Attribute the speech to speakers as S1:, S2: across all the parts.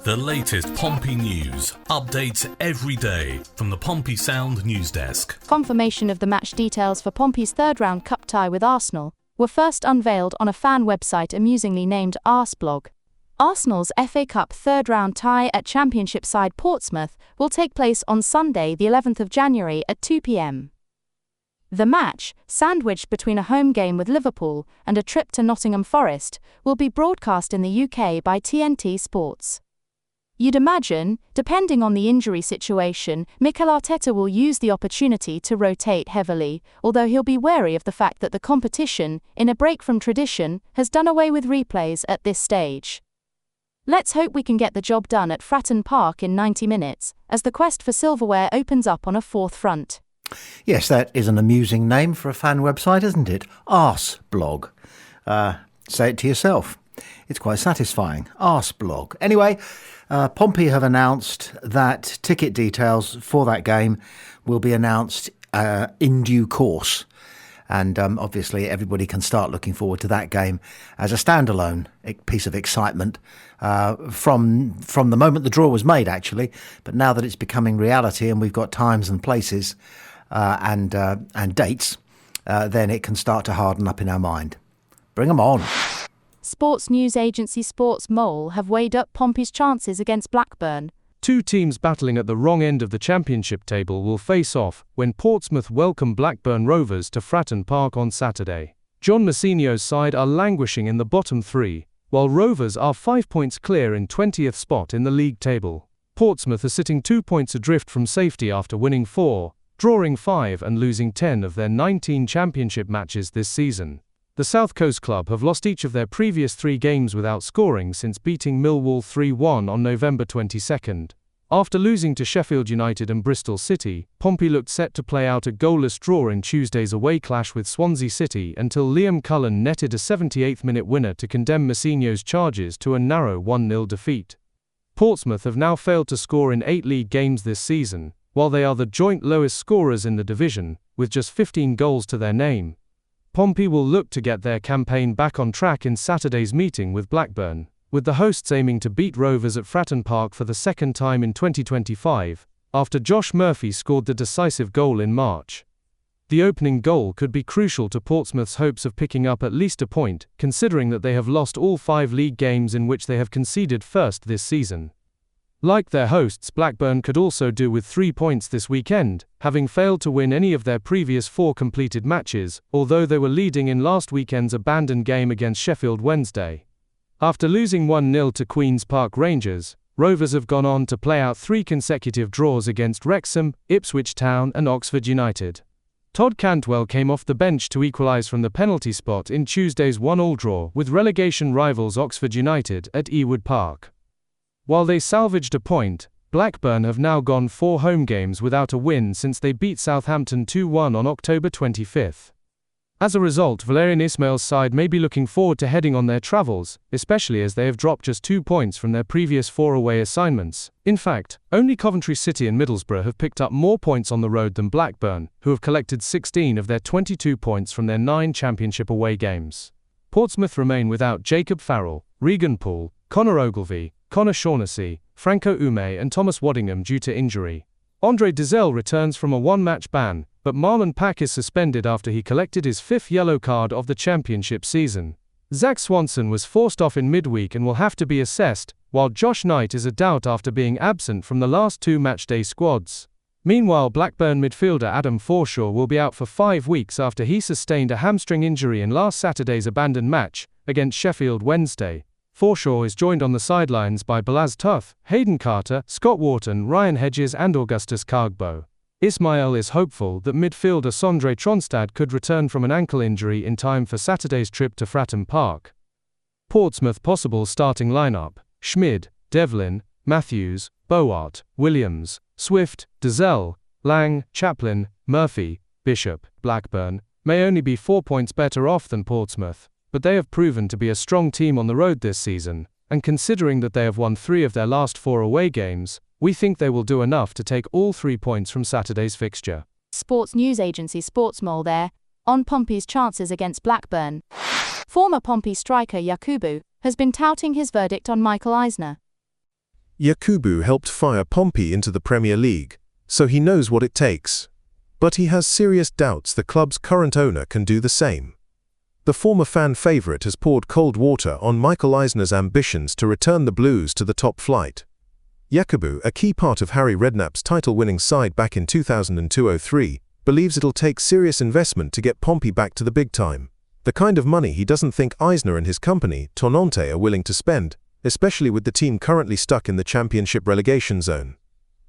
S1: The latest Pompey news, updates every day from the Pompey Sound news desk.
S2: Confirmation of the match details for Pompey's third-round cup tie with Arsenal were first unveiled on a fan website amusingly named Arse Blog. Arsenal's FA Cup third-round tie at Championship side Portsmouth will take place on Sunday, the 11th of January at 2 p.m. The match, sandwiched between a home game with Liverpool and a trip to Nottingham Forest, will be broadcast in the UK by TNT Sports. You'd imagine, depending on the injury situation, Mikel Arteta will use the opportunity to rotate heavily, although he'll be wary of the fact that the competition, in a break from tradition, has done away with replays at this stage. Let's hope we can get the job done at Fratton Park in 90 minutes, as the quest for silverware opens up on a fourth front.
S3: Yes, that is an amusing name for a fan website, isn't it? Arse Blog. Say it to yourself. It's quite satisfying. Arse Blog. Anyway, Pompey have announced that ticket details for that game will be announced in due course. And obviously everybody can start looking forward to that game as a standalone piece of excitement from the moment the draw was made, actually. But now that it's becoming reality and we've got times and places and dates, then it can start to harden up in our mind. Bring 'em on.
S2: Sports news agency Sports Mole have weighed up Pompey's chances against Blackburn.
S4: Two teams battling at the wrong end of the Championship table will face off when Portsmouth welcome Blackburn Rovers to Fratton Park on Saturday. John Mousinho's side are languishing in the bottom three, while Rovers are 5 points clear in 20th spot in the league table. Portsmouth are sitting 2 points adrift from safety after winning 4, drawing 5 and losing 10 of their 19 Championship matches this season. The South Coast club have lost each of their previous 3 games without scoring since beating Millwall 3-1 on November 22nd. After losing to Sheffield United and Bristol City, Pompey looked set to play out a goalless draw in Tuesday's away clash with Swansea City until Liam Cullen netted a 78th-minute winner to condemn Mousinho's charges to a narrow 1-0 defeat. Portsmouth have now failed to score in 8 league games this season, while they are the joint lowest scorers in the division, with just 15 goals to their name. Pompey will look to get their campaign back on track in Saturday's meeting with Blackburn, with the hosts aiming to beat Rovers at Fratton Park for the second time in 2025, after Josh Murphy scored the decisive goal in March. The opening goal could be crucial to Portsmouth's hopes of picking up at least a point, considering that they have lost all 5 league games in which they have conceded first this season. Like their hosts, Blackburn could also do with 3 points this weekend, having failed to win any of their previous 4 completed matches, although they were leading in last weekend's abandoned game against Sheffield Wednesday. After losing 1-0 to Queen's Park Rangers, Rovers have gone on to play out 3 consecutive draws against Wrexham, Ipswich Town and Oxford United. Todd Cantwell came off the bench to equalise from the penalty spot in Tuesday's 1-1 draw with relegation rivals Oxford United at Ewood Park. While they salvaged a point, Blackburn have now gone 4 home games without a win since they beat Southampton 2-1 on October 25th. As a result, Valérien Ismaël's side may be looking forward to heading on their travels, especially as they have dropped just 2 points from their previous 4 away assignments. In fact, only Coventry City and Middlesbrough have picked up more points on the road than Blackburn, who have collected 16 of their 22 points from their 9 Championship away games. Portsmouth remain without Jacob Farrell, Regan Poole, Conor Ogilvie, Conor Shaughnessy, Franco Ume and Thomas Waddingham due to injury. Andre Dizel returns from a 1-match ban, but Marlon Pack is suspended after he collected his 5th yellow card of the Championship season. Zach Swanson was forced off in midweek and will have to be assessed, while Josh Knight is a doubt after being absent from the last 2 matchday squads. Meanwhile, Blackburn midfielder Adam Forshaw will be out for 5 weeks after he sustained a hamstring injury in last Saturday's abandoned match against Sheffield Wednesday. Forshaw is joined on the sidelines by Balaz Tuff, Hayden Carter, Scott Wharton, Ryan Hedges and Augustus Cargbo. Ismaël is hopeful that midfielder Sondre Tronstad could return from an ankle injury in time for Saturday's trip to Fratton Park. Portsmouth possible starting lineup: Schmid, Devlin, Matthews, Boart, Williams, Swift, Dizel, Lang, Chaplin, Murphy, Bishop. Blackburn may only be 4 points better off than Portsmouth, but they have proven to be a strong team on the road this season, and considering that they have won 3 of their last 4 away games, we think they will do enough to take all 3 points from Saturday's fixture.
S2: Sports news agency Sportsmole there, on Pompey's chances against Blackburn. Former Pompey striker Yakubu has been touting his verdict on Michael Eisner.
S5: Yakubu helped fire Pompey into the Premier League, so he knows what it takes. But he has serious doubts the club's current owner can do the same. The former fan favourite has poured cold water on Michael Eisner's ambitions to return the Blues to the top flight. Yakubu, a key part of Harry Redknapp's title-winning side back in 2002-03, believes it'll take serious investment to get Pompey back to the big time. The kind of money he doesn't think Eisner and his company, Tonante, are willing to spend, especially with the team currently stuck in the championship relegation zone.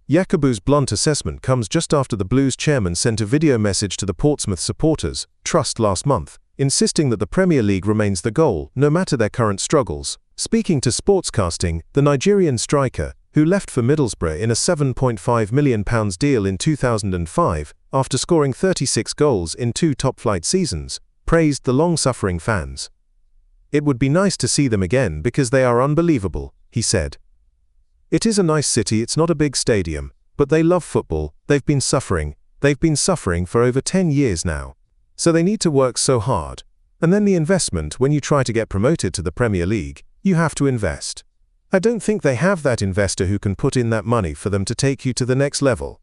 S5: Yakubu's blunt assessment comes just after the Blues chairman sent a video message to the Portsmouth supporters, Trust, last month, insisting that the Premier League remains the goal, no matter their current struggles. Speaking to Sportscasting, the Nigerian striker, who left for Middlesbrough in a £7.5 million deal in 2005 after scoring 36 goals in 2 top-flight seasons, praised the long-suffering fans. "It would be nice to see them again because they are unbelievable," he said. "It is a nice city, it's not a big stadium, but they love football, they've been suffering for over 10 years now. So they need to work so hard. And then the investment, when you try to get promoted to the Premier League, you have to invest. I don't think they have that investor who can put in that money for them to take you to the next level.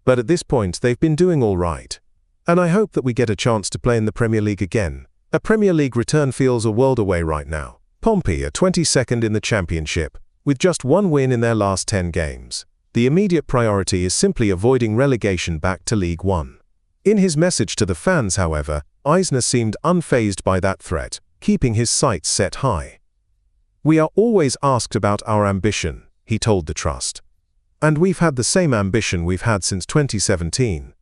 S5: But at this point they've been doing all right. And I hope that we get a chance to play in the Premier League again. A Premier League return feels a world away right now." Pompey are 22nd in the Championship, with just 1 win in their last 10 games. The immediate priority is simply avoiding relegation back to League One. In his message to the fans, however, Eisner seemed unfazed by that threat, keeping his sights set high. "We are always asked about our ambition," he told the Trust. "And we've had the same ambition we've had since 2017.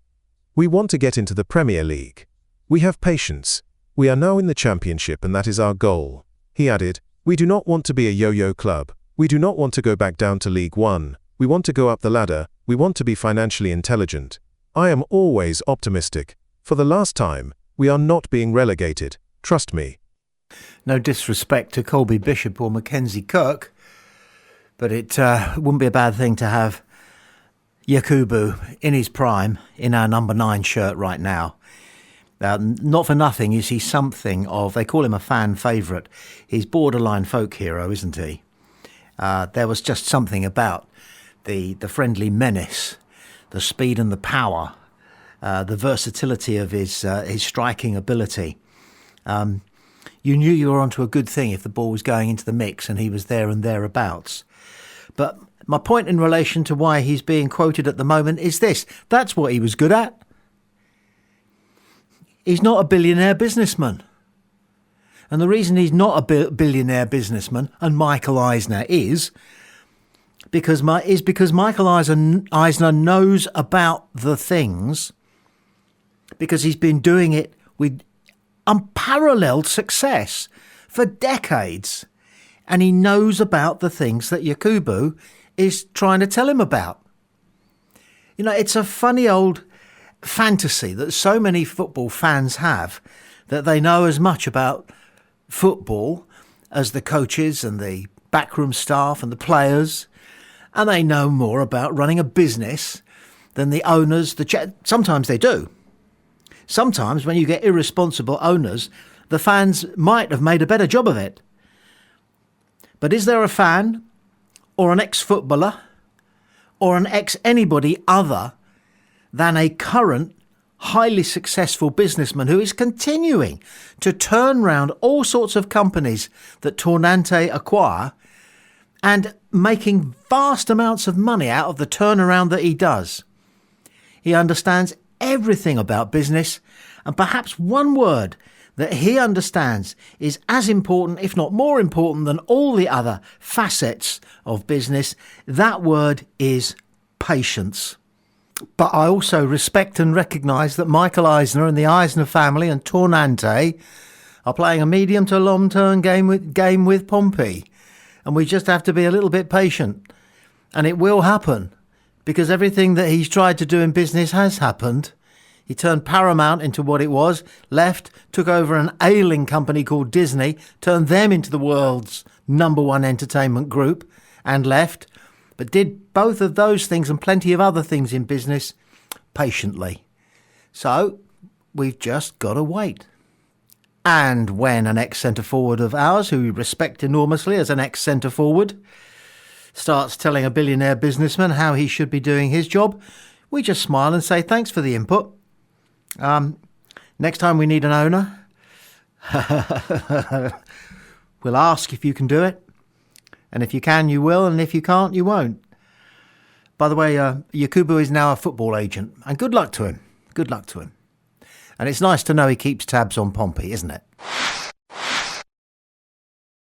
S5: We want to get into the Premier League. We have patience. We are now in the Championship and that is our goal." He added, "We do not want to be a yo-yo club. We do not want to go back down to League One. We want to go up the ladder. We want to be financially intelligent. I am always optimistic. For the last time, we are not being relegated. Trust me."
S3: No disrespect to Colby Bishop or Mackenzie Kirk, but it wouldn't be a bad thing to have Yakubu in his prime in our number 9 shirt right now. Not for nothing is he something of, they call him a fan favourite. He's borderline folk hero, isn't he? There was just something about the friendly menace, the speed and the power, the versatility of his striking ability. You knew you were onto a good thing if the ball was going into the mix and he was there and thereabouts. But my point in relation to why he's being quoted at the moment is this. That's what he was good at. He's not a billionaire businessman. And the reason he's not a billionaire businessman, and Michael Eisner is because Michael Eisner knows about the things, because he's been doing it with unparalleled success for decades. And he knows about the things that Yakubu is trying to tell him about. You know, it's a funny old fantasy that so many football fans have, that they know as much about football as the coaches and the backroom staff and the players, and they know more about running a business than the owners. Sometimes they do. Sometimes when you get irresponsible owners, the fans might have made a better job of it. But is there a fan or an ex-footballer or an ex-anybody other than a current highly successful businessman who is continuing to turn round all sorts of companies that Tornante acquire and making vast amounts of money out of the turnaround that he does? He understands everything about business, and perhaps one word that he understands is as important, if not more important, than all the other facets of business. That word is patience. But I also respect and recognise that Michael Eisner and the Eisner family and Tornante are playing a medium to long-term game with Pompey. And we just have to be a little bit patient. And it will happen, because everything that he's tried to do in business has happened. He turned Paramount into what it was, left, took over an ailing company called Disney, turned them into the world's #1 entertainment group, and left, but did both of those things and plenty of other things in business patiently. So we've just got to wait. And when an ex-centre-forward of ours, who we respect enormously as an ex-centre-forward, starts telling a billionaire businessman how he should be doing his job, we just smile and say thanks for the input. Next time we need an owner, we'll ask if you can do it. And if you can, you will, and if you can't, you won't. By the way, Yakubu is now a football agent, and good luck to him. Good luck to him. And it's nice to know he keeps tabs on Pompey, isn't it?